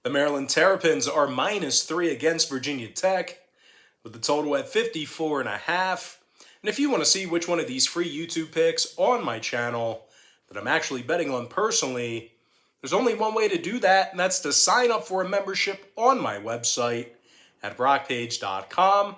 The Maryland Terrapins are -3 against Virginia Tech, with the total at 54.5. And if you want to see which one of these free YouTube picks on my channel that I'm actually betting on personally, there's only one way to do that, and that's to sign up for a membership on my website at brockpage.com.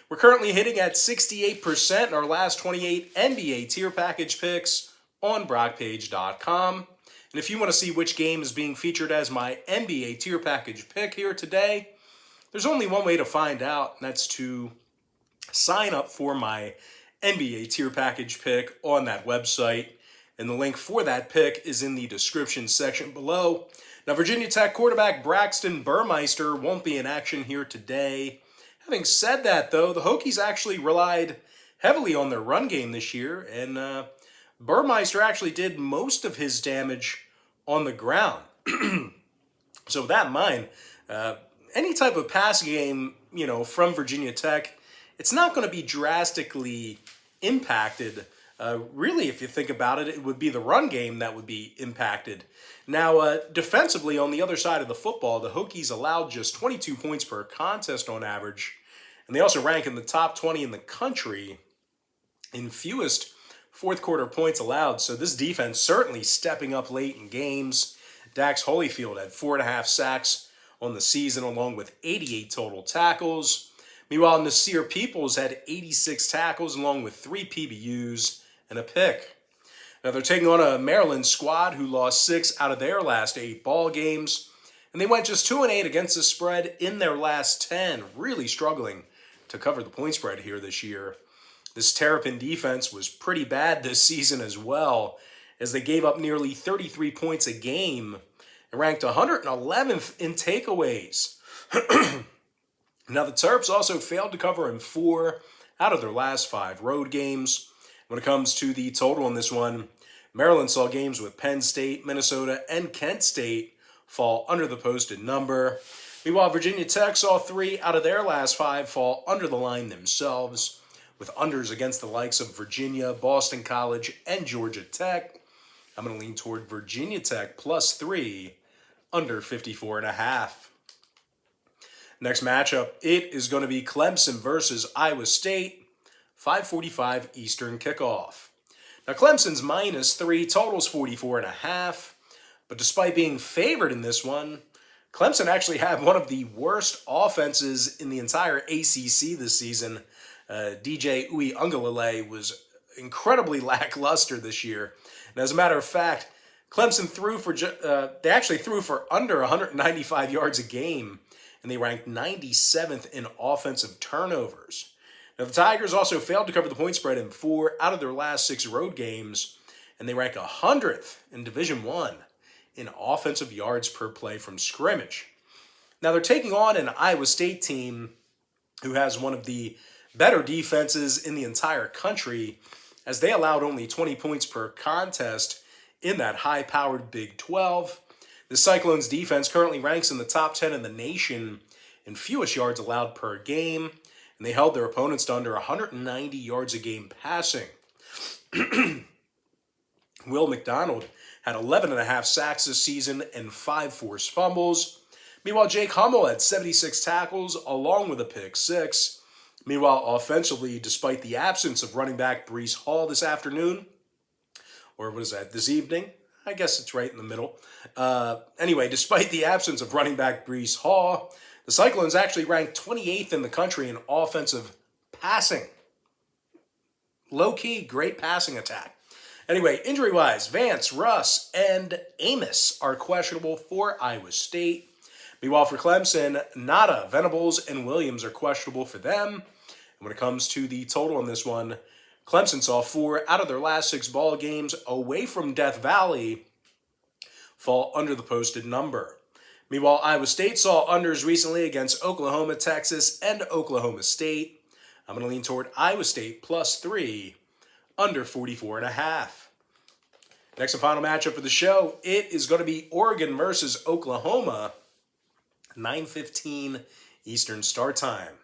We're currently hitting at 68% in our last 28 NBA tier package picks on brockpage.com. And if you want to see which game is being featured as my NBA tier package pick here today, there's only one way to find out, and that's to sign up for my NBA tier package pick on that website. And the link for that pick is in the description section below. Now, Virginia Tech quarterback Braxton Burmeister won't be in action here today. Having said that, though, the Hokies actually relied heavily on their run game this year, and Burmeister actually did most of his damage on the ground. So with that in mind, any type of pass game, from Virginia Tech, it's not going to be drastically impacted. Really, if you think about it, it would be the run game that would be impacted. Now, defensively, on the other side of the football, the Hokies allowed just 22 points per contest on average, and they also rank in the top 20 in the country in fewest fourth quarter points allowed. So this defense certainly stepping up late in games. Dax Holyfield had 4.5 sacks on the season, along with 88 total tackles. Meanwhile, Nasir Peoples had 86 tackles, along with 3 PBUs and a pick. Now they're taking on a Maryland squad who lost 6 out of their last 8 ball games, and they went just 2-8 against the spread in their last 10, really struggling to cover the point spread here this year. This Terrapin defense was pretty bad this season as well, as they gave up nearly 33 points a game and ranked 111th in takeaways. Now, the Terps also failed to cover in 4 out of their last 5 road games. When it comes to the total on this one, Maryland saw games with Penn State, Minnesota, and Kent State fall under the posted number. Meanwhile, Virginia Tech saw 3 out of their last 5 fall under the line themselves, with unders against the likes of Virginia, Boston College, and Georgia Tech. I'm going to lean toward Virginia Tech +3, under 54.5. Next matchup, it is going to be Clemson versus Iowa State, 5:45 Eastern kickoff. Now, Clemson's -3, totals 44.5, but despite being favored in this one, Clemson actually had one of the worst offenses in the entire ACC this season. DJ Uiagalelei was incredibly lackluster this year. And as a matter of fact, Clemson they actually threw for under 195 yards a game, and they ranked 97th in offensive turnovers. Now, the Tigers also failed to cover the point spread in 4 out of their last 6 road games, and they rank 100th in Division I in offensive yards per play from scrimmage. Now, they're taking on an Iowa State team who has one of the better defenses in the entire country, as they allowed only 20 points per contest in that high-powered Big 12. The Cyclones' defense currently ranks in the top 10 in the nation in fewest yards allowed per game, and they held their opponents to under 190 yards a game passing. Will McDonald had 11.5 sacks this season and 5 forced fumbles. Meanwhile, Jake Hummel had 76 tackles along with a pick 6. Meanwhile, offensively, despite the absence of running back Breece Hall this afternoon, or what is that, this evening? I guess it's right in the middle. Anyway, despite the absence of running back Breece Hall, the Cyclones actually ranked 28th in the country in offensive passing. Low-key, great passing attack. Anyway, injury-wise, Vance, Russ, and Amos are questionable for Iowa State. Meanwhile, for Clemson, Nada, Venables, and Williams are questionable for them. And when it comes to the total on this one, Clemson saw 4 out of their last 6 ball games away from Death Valley fall under the posted number. Meanwhile, Iowa State saw unders recently against Oklahoma, Texas, and Oklahoma State. I'm going to lean toward Iowa State +3, under 44.5. Next and final matchup of the show, it is going to be Oregon versus Oklahoma, 9:15 Eastern start time.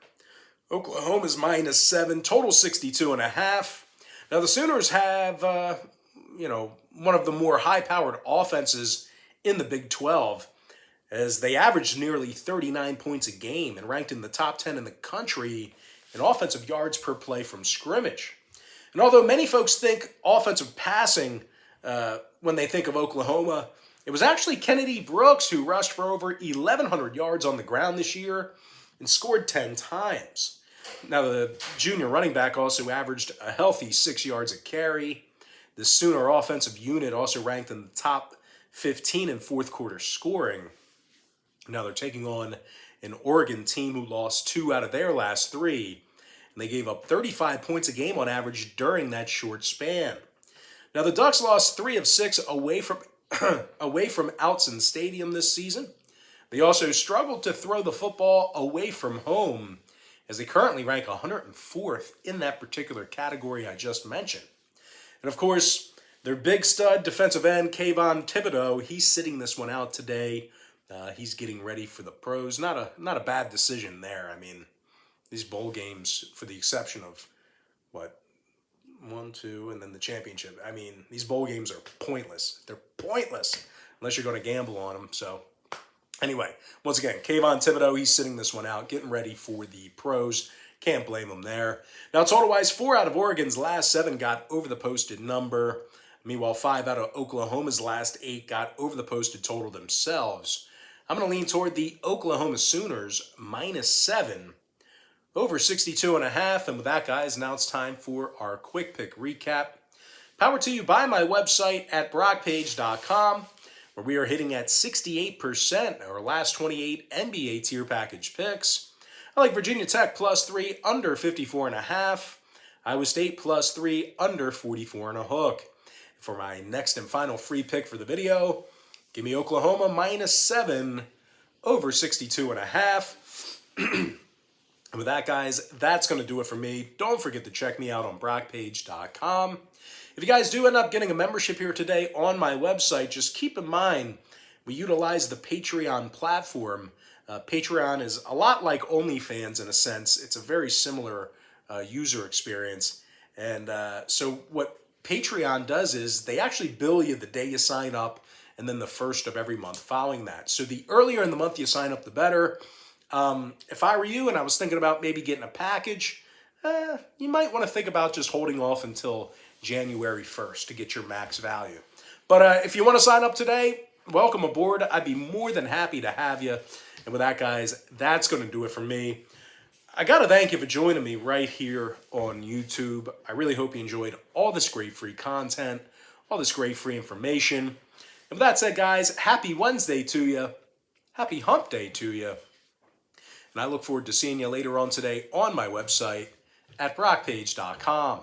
Oklahoma's -7, total 62.5. Now the Sooners have, one of the more high-powered offenses in the Big 12. as they averaged nearly 39 points a game and ranked in the top 10 in the country in offensive yards per play from scrimmage. And although many folks think offensive passing when they think of Oklahoma, it was actually Kennedy Brooks who rushed for over 1,100 yards on the ground this year and scored 10 times. Now, the junior running back also averaged a healthy 6 yards a carry. The Sooner offensive unit also ranked in the top 15 in fourth quarter scoring. Now they're taking on an Oregon team who lost 2 out of their last 3, and they gave up 35 points a game on average during that short span. Now the Ducks lost 3 of 6 away from Outson Stadium this season. They also struggled to throw the football away from home, as they currently rank 104th in that particular category I just mentioned. And of course, their big stud defensive end, Kayvon Thibodeau, he's sitting this one out today. He's getting ready for the pros. Not a bad decision there. I mean, these bowl games, for the exception of, 1, 2, and then the championship. I mean, these bowl games are pointless. They're pointless unless you're going to gamble on them. So anyway, once again, Kayvon Thibodeau, he's sitting this one out, getting ready for the pros. Can't blame him there. Now, total-wise, 4 out of Oregon's last 7 got over the posted number. Meanwhile, 5 out of Oklahoma's last 8 got over the posted total themselves. I'm going to lean toward the Oklahoma Sooners -7 over 62.5. And with that, guys, now it's time for our quick pick recap. Powered to you by my website at brockpage.com, where we are hitting at 68% our last 28 NBA tier package picks. I like Virginia Tech +3 under 54.5. Iowa State +3 under 44.5. For my next and final free pick for the video, give me Oklahoma -7 over 62.5. And with that, guys, that's going to do it for me. Don't forget to check me out on brockpage.com. If you guys do end up getting a membership here today on my website, just keep in mind we utilize the Patreon platform. Patreon is a lot like OnlyFans in a sense. It's a very similar user experience. And so what Patreon does is they actually bill you the day you sign up and then the first of every month following that. So the earlier in the month you sign up, the better. If I were you and I was thinking about maybe getting a package, you might want to think about just holding off until January 1st to get your max value. But if you want to sign up today, welcome aboard. I'd be more than happy to have you. And with that, guys, that's going to do it for me. I got to thank you for joining me right here on YouTube. I really hope you enjoyed all this great free content, all this great free information. And with that said, guys, happy Wednesday to you. Happy hump day to you. And I look forward to seeing you later on today on my website at brockpage.com.